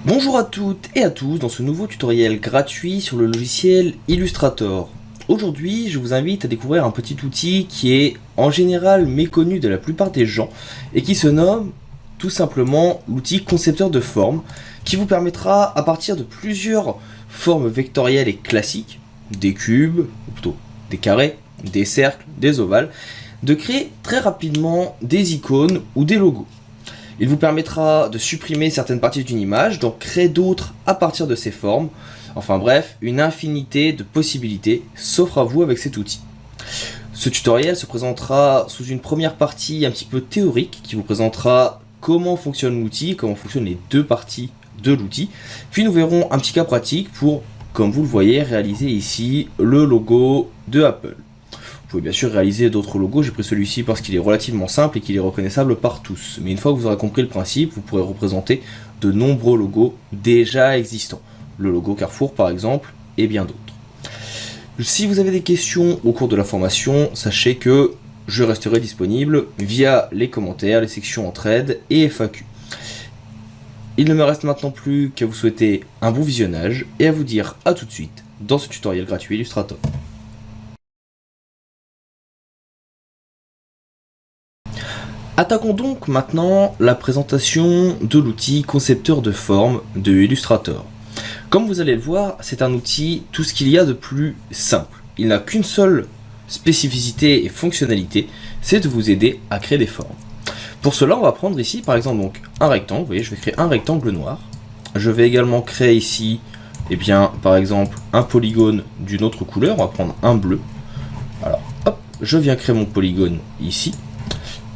Bonjour à toutes et à tous dans ce nouveau tutoriel gratuit sur le logiciel Illustrator. Aujourd'hui, je vous invite à découvrir un petit outil qui est en général méconnu de la plupart des gens et qui se nomme tout simplement l'outil concepteur de formes qui vous permettra à partir de plusieurs formes vectorielles et classiques, des cubes, ou plutôt des carrés, des cercles, des ovales, de créer très rapidement des icônes ou des logos. Il vous permettra de supprimer certaines parties d'une image, d'en créer d'autres à partir de ces formes. Enfin bref, une infinité de possibilités s'offre à vous avec cet outil. Ce tutoriel se présentera sous une première partie un petit peu théorique qui vous présentera comment fonctionne l'outil, comment fonctionnent les deux parties de l'outil. Puis nous verrons un petit cas pratique pour, comme vous le voyez, réaliser ici le logo de Apple. Vous pouvez bien sûr réaliser d'autres logos, j'ai pris celui-ci parce qu'il est relativement simple et qu'il est reconnaissable par tous. Mais une fois que vous aurez compris le principe, vous pourrez représenter de nombreux logos déjà existants. Le logo Carrefour par exemple, et bien d'autres. Si vous avez des questions au cours de la formation, sachez que je resterai disponible via les commentaires, les sections entraide et FAQ. Il ne me reste maintenant plus qu'à vous souhaiter un bon visionnage et à vous dire à tout de suite dans ce tutoriel gratuit Illustrator. Attaquons donc maintenant la présentation de l'outil concepteur de forme de Illustrator. Comme vous allez le voir, c'est un outil tout ce qu'il y a de plus simple. Il n'a qu'une seule spécificité et fonctionnalité, c'est de vous aider à créer des formes. Pour cela, on va prendre ici par exemple donc un rectangle. Vous voyez, je vais créer un rectangle noir. Je vais également créer ici, par exemple, un polygone d'une autre couleur. On va prendre un bleu. Alors, hop, je viens créer mon polygone ici.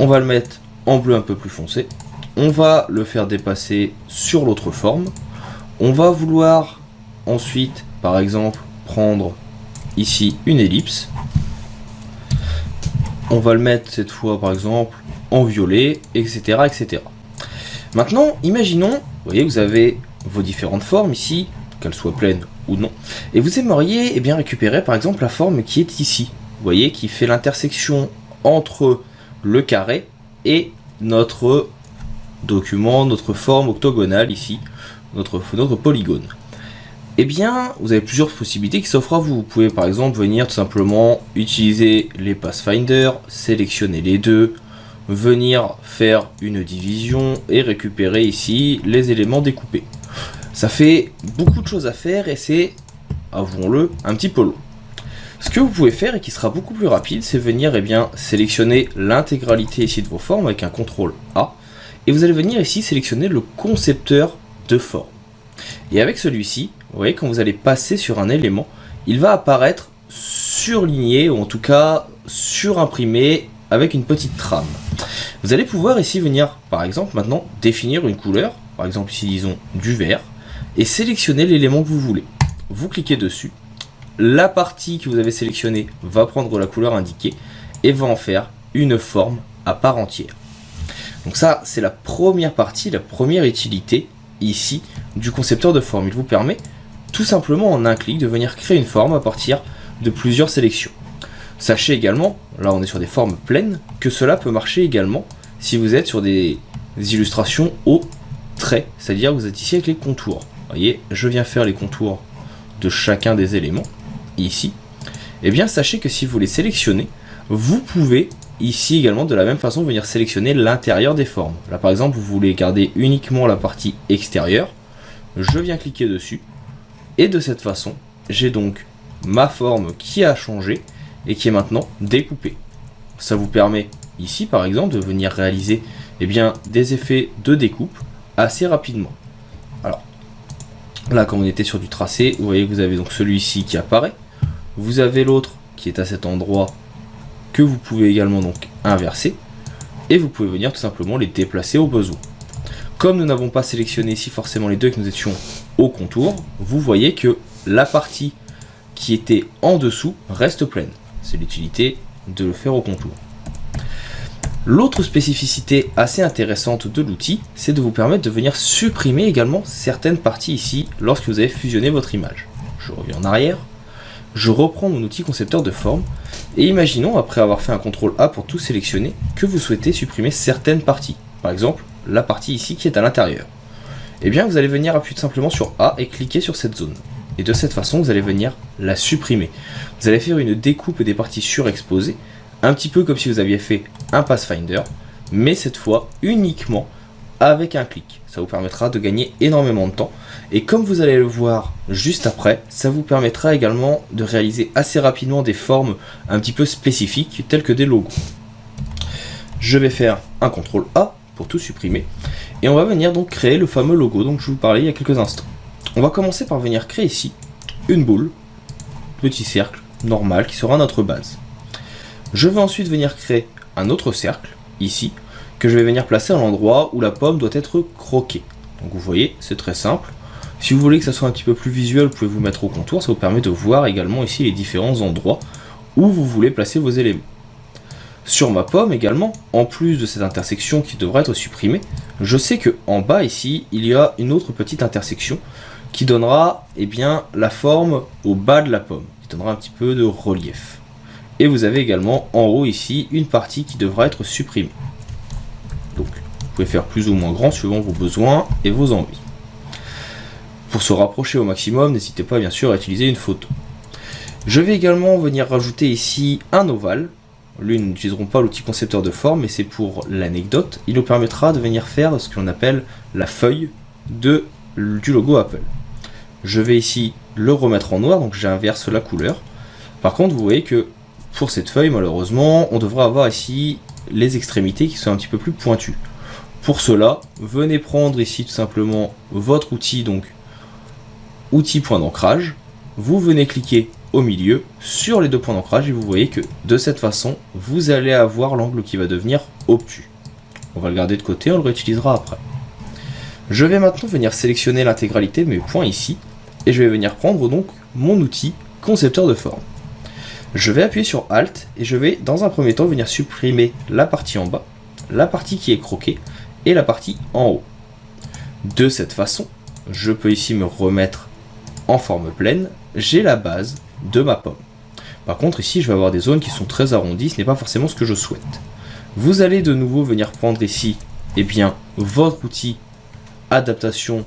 On va le mettre en bleu un peu plus foncé. On va le faire dépasser sur l'autre forme. On va vouloir ensuite, par exemple, prendre ici une ellipse. On va le mettre cette fois, par exemple, en violet, etc., etc. Maintenant, imaginons, vous voyez, vous avez vos différentes formes ici, qu'elles soient pleines ou non, et vous aimeriez récupérer, par exemple, la forme qui est ici. Vous voyez, qui fait l'intersection entre le carré et notre document, notre forme octogonale ici, notre polygone. Vous avez plusieurs possibilités qui s'offrent à vous. Vous pouvez par exemple venir tout simplement utiliser les Pathfinder, sélectionner les deux, venir faire une division et récupérer ici les éléments découpés. Ça fait beaucoup de choses à faire et c'est, avouons-le, un petit peu long. Ce que vous pouvez faire et qui sera beaucoup plus rapide, c'est venir sélectionner l'intégralité ici de vos formes avec un CTRL A. Et vous allez venir ici sélectionner le concepteur de forme. Et avec celui-ci, vous voyez, quand vous allez passer sur un élément, il va apparaître surligné, ou en tout cas surimprimé avec une petite trame. Vous allez pouvoir ici venir, par exemple, maintenant définir une couleur, par exemple ici disons du vert, et sélectionner l'élément que vous voulez. Vous cliquez dessus. La partie que vous avez sélectionnée va prendre la couleur indiquée et va en faire une forme à part entière. Donc ça, c'est la première partie, la première utilité ici du concepteur de forme. Il vous permet tout simplement en un clic de venir créer une forme à partir de plusieurs sélections. Sachez également, là on est sur des formes pleines, que cela peut marcher également si vous êtes sur des illustrations au trait, c'est-à-dire que vous êtes ici avec les contours. Vous voyez, je viens faire les contours de chacun des éléments ici. Sachez que si vous les sélectionnez, vous pouvez ici également de la même façon venir sélectionner l'intérieur des formes. Là par exemple, vous voulez garder uniquement la partie extérieure, je viens cliquer dessus et de cette façon, j'ai donc ma forme qui a changé et qui est maintenant découpée. Ça vous permet ici par exemple de venir réaliser des effets de découpe assez rapidement. Alors là, comme on était sur du tracé, vous voyez que vous avez donc celui-ci qui apparaît. Vous avez l'autre qui est à cet endroit que vous pouvez également donc inverser. Et vous pouvez venir tout simplement les déplacer au besoin. Comme nous n'avons pas sélectionné ici forcément les deux et que nous étions au contour, vous voyez que la partie qui était en dessous reste pleine. C'est l'utilité de le faire au contour. L'autre spécificité assez intéressante de l'outil, c'est de vous permettre de venir supprimer également certaines parties ici lorsque vous avez fusionné votre image. Je reviens en arrière, je reprends mon outil concepteur de forme et imaginons, après avoir fait un CTRL A pour tout sélectionner, que vous souhaitez supprimer certaines parties. Par exemple, la partie ici qui est à l'intérieur. eh bien vous allez venir appuyer tout simplement sur A et cliquer sur cette zone. Et de cette façon, vous allez venir la supprimer. Vous allez faire une découpe des parties surexposées, un petit peu comme si vous aviez fait un Pathfinder, mais cette fois uniquement avec un clic. Ça vous permettra de gagner énormément de temps. Et comme vous allez le voir juste après, ça vous permettra également de réaliser assez rapidement des formes un petit peu spécifiques, telles que des logos. Je vais faire un CTRL A pour tout supprimer. Et on va venir donc créer le fameux logo dont je vous parlais il y a quelques instants. On va commencer par venir créer ici une boule, petit cercle, normal, qui sera notre base. Je vais ensuite venir créer un autre cercle, ici, que je vais venir placer à l'endroit où la pomme doit être croquée. Donc vous voyez, c'est très simple. Si vous voulez que ça soit un petit peu plus visuel, vous pouvez vous mettre au contour, ça vous permet de voir également ici les différents endroits où vous voulez placer vos éléments. Sur ma pomme également, en plus de cette intersection qui devra être supprimée, je sais que en bas ici, il y a une autre petite intersection qui donnera la forme au bas de la pomme, qui donnera un petit peu de relief. Et vous avez également en haut ici une partie qui devra être supprimée. Donc vous pouvez faire plus ou moins grand suivant vos besoins et vos envies. Pour se rapprocher au maximum, n'hésitez pas bien sûr à utiliser une photo. Je vais également venir rajouter ici un ovale. Lui, nous n'utiliserons pas l'outil concepteur de forme, mais c'est pour l'anecdote. Il nous permettra de venir faire ce qu'on appelle la feuille du logo Apple. Je vais ici le remettre en noir, donc j'inverse la couleur. Par contre, vous voyez que pour cette feuille, malheureusement, on devra avoir ici les extrémités qui sont un petit peu plus pointues. Pour cela, venez prendre ici tout simplement votre outil, donc outil point d'ancrage. Vous venez cliquer au milieu sur les deux points d'ancrage et vous voyez que de cette façon, vous allez avoir l'angle qui va devenir obtus. On va le garder de côté, on le réutilisera après. Je vais maintenant venir sélectionner l'intégralité de mes points ici et je vais venir prendre donc mon outil concepteur de forme. Je vais appuyer sur Alt et je vais dans un premier temps venir supprimer la partie en bas, la partie qui est croquée et la partie en haut. De cette façon, je peux ici me remettre en forme pleine, j'ai la base de ma pomme. Par contre ici je vais avoir des zones qui sont très arrondies, ce n'est pas forcément ce que je souhaite. Vous allez de nouveau venir prendre ici votre outil adaptation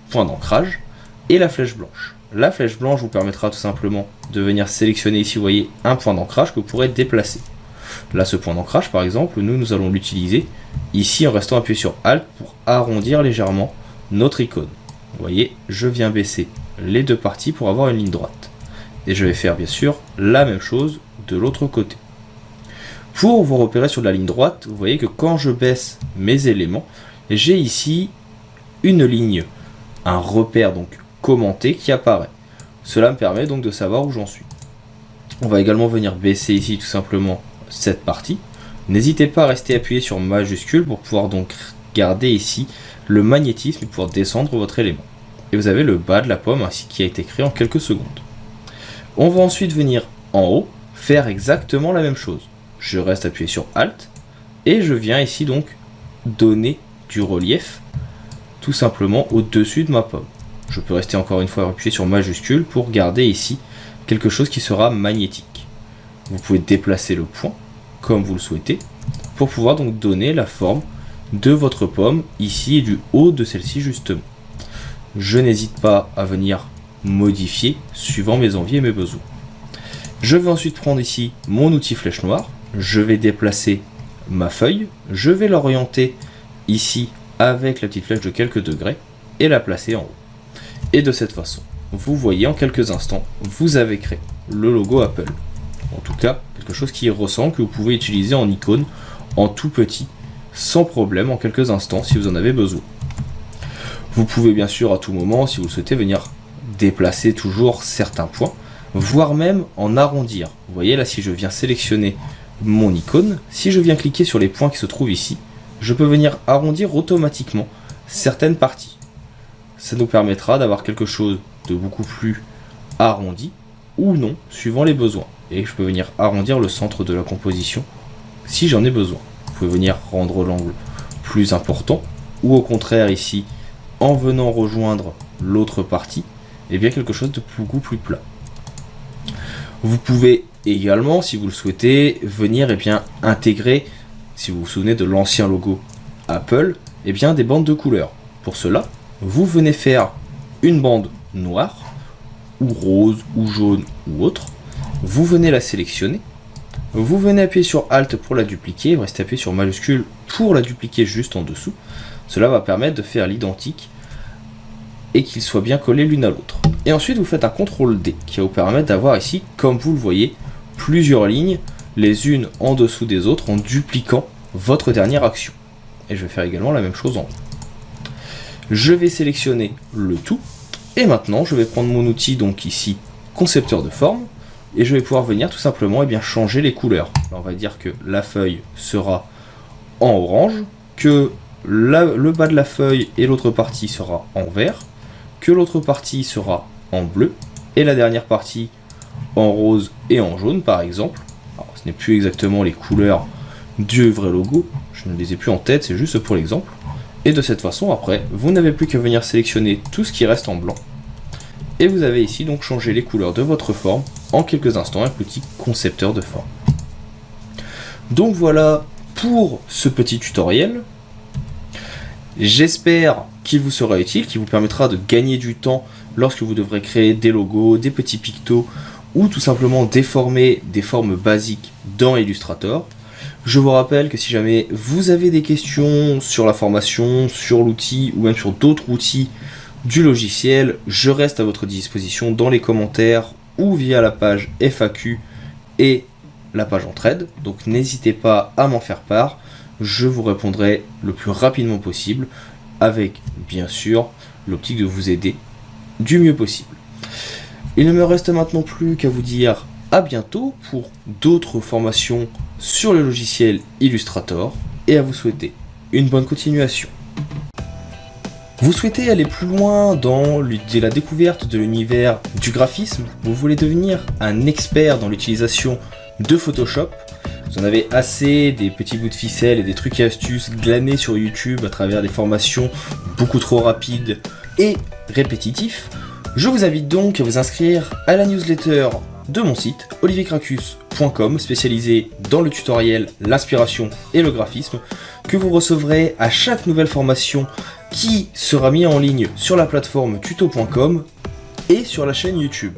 point d'ancrage et la flèche blanche. La flèche blanche vous permettra tout simplement de venir sélectionner ici, vous voyez, un point d'ancrage que vous pourrez déplacer. Là, ce point d'ancrage, par exemple, nous allons l'utiliser ici en restant appuyé sur Alt pour arrondir légèrement notre icône. Vous voyez, je viens baisser les deux parties pour avoir une ligne droite. Et je vais faire bien sûr la même chose de l'autre côté. Pour vous repérer sur la ligne droite, vous voyez que quand je baisse mes éléments, j'ai ici une ligne, un repère donc commenté qui apparaît. Cela me permet donc de savoir où j'en suis. On va également venir baisser ici tout simplement cette partie. N'hésitez pas à rester appuyé sur majuscule pour pouvoir donc garder ici le magnétisme et pouvoir descendre votre élément. Et vous avez le bas de la pomme ainsi qui a été créé en quelques secondes. On va ensuite venir en haut, faire exactement la même chose. Je reste appuyé sur Alt et je viens ici donc donner du relief tout simplement au-dessus de ma pomme. Je peux rester encore une fois appuyé sur majuscule pour garder ici quelque chose qui sera magnétique. Vous pouvez déplacer le point comme vous le souhaitez pour pouvoir donc donner la forme de votre pomme ici et du haut de celle-ci justement. Je n'hésite pas à venir modifier suivant mes envies et mes besoins. Je vais ensuite prendre ici mon outil flèche noire, je vais déplacer ma feuille, je vais l'orienter ici avec la petite flèche de quelques degrés et la placer en haut. Et de cette façon, vous voyez en quelques instants, vous avez créé le logo Apple. En tout cas, quelque chose qui ressemble, que vous pouvez utiliser en icône, en tout petit, sans problème, en quelques instants, si vous en avez besoin. Vous pouvez bien sûr à tout moment, si vous le souhaitez, venir déplacer toujours certains points, voire même en arrondir. Vous voyez là, si je viens sélectionner mon icône, si je viens cliquer sur les points qui se trouvent ici, je peux venir arrondir automatiquement certaines parties. Ça nous permettra d'avoir quelque chose de beaucoup plus arrondi ou non, suivant les besoins. Et je peux venir arrondir le centre de la composition si j'en ai besoin. Vous pouvez venir rendre l'angle plus important ou au contraire ici, en venant rejoindre l'autre partie, et bien quelque chose de beaucoup plus plat. Vous pouvez également, si vous le souhaitez, venir intégrer, si vous vous souvenez de l'ancien logo Apple, des bandes de couleurs. Pour cela, vous venez faire une bande noire, ou rose, ou jaune, ou autre. Vous venez la sélectionner. Vous venez appuyer sur Alt pour la dupliquer, vous restez appuyé sur majuscule pour la dupliquer juste en dessous. Cela va permettre de faire l'identique et qu'ils soient bien collés l'une à l'autre. Et ensuite vous faites un CTRL D qui va vous permettre d'avoir ici, comme vous le voyez, plusieurs lignes, les unes en dessous des autres en dupliquant votre dernière action. Et je vais faire également la même chose en haut. Je vais sélectionner le tout et maintenant je vais prendre mon outil, donc ici concepteur de forme, et je vais pouvoir venir tout simplement changer les couleurs. Alors, on va dire que la feuille sera en orange, que le bas de la feuille et l'autre partie sera en vert, que l'autre partie sera en bleu, et la dernière partie en rose et en jaune par exemple. Alors, ce n'est plus exactement les couleurs du vrai logo, je ne les ai plus en tête, c'est juste pour l'exemple. Et de cette façon, après, vous n'avez plus qu'à venir sélectionner tout ce qui reste en blanc. Et vous avez ici donc changé les couleurs de votre forme en quelques instants avec l'outil concepteur de forme. Donc voilà pour ce petit tutoriel. J'espère qu'il vous sera utile, qu'il vous permettra de gagner du temps lorsque vous devrez créer des logos, des petits pictos ou tout simplement déformer des formes basiques dans Illustrator. Je vous rappelle que si jamais vous avez des questions sur la formation, sur l'outil ou même sur d'autres outils du logiciel, je reste à votre disposition dans les commentaires ou via la page FAQ et la page entraide. Donc n'hésitez pas à m'en faire part, je vous répondrai le plus rapidement possible avec bien sûr l'optique de vous aider du mieux possible. Il ne me reste maintenant plus qu'à vous dire à bientôt pour d'autres formations sur le logiciel Illustrator et à vous souhaiter une bonne continuation. Vous souhaitez aller plus loin dans la découverte de l'univers du graphisme? Vous voulez devenir un expert dans l'utilisation de Photoshop? Vous en avez assez des petits bouts de ficelle et des trucs et astuces glanés sur YouTube à travers des formations beaucoup trop rapides et répétitifs? Je vous invite donc à vous inscrire à la newsletter de mon site oliviercracus.com, spécialisé dans le tutoriel, l'inspiration et le graphisme, que vous recevrez à chaque nouvelle formation qui sera mise en ligne sur la plateforme tuto.com et sur la chaîne YouTube.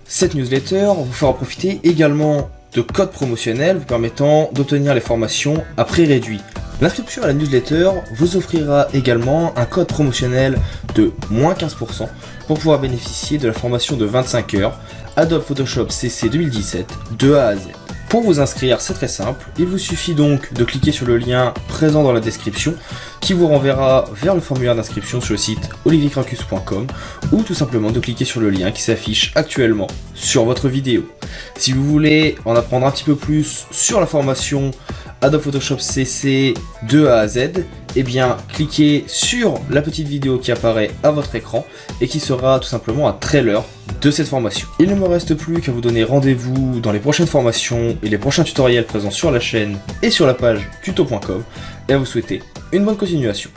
Cette newsletter vous fera profiter également de codes promotionnels vous permettant d'obtenir les formations à prix réduit. L'inscription à la newsletter vous offrira également un code promotionnel de moins 15% pour pouvoir bénéficier de la formation de 25 heures Adobe Photoshop CC 2017 de A à Z. Pour vous inscrire, c'est très simple, il vous suffit donc de cliquer sur le lien présent dans la description qui vous renverra vers le formulaire d'inscription sur le site oliviercracus.com ou tout simplement de cliquer sur le lien qui s'affiche actuellement sur votre vidéo. Si vous voulez en apprendre un petit peu plus sur la formation Adobe Photoshop CC de A à Z, eh bien cliquez sur la petite vidéo qui apparaît à votre écran et qui sera tout simplement un trailer de cette formation. Il ne me reste plus qu'à vous donner rendez-vous dans les prochaines formations et les prochains tutoriels présents sur la chaîne et sur la page tuto.com et à vous souhaiter une bonne continuation.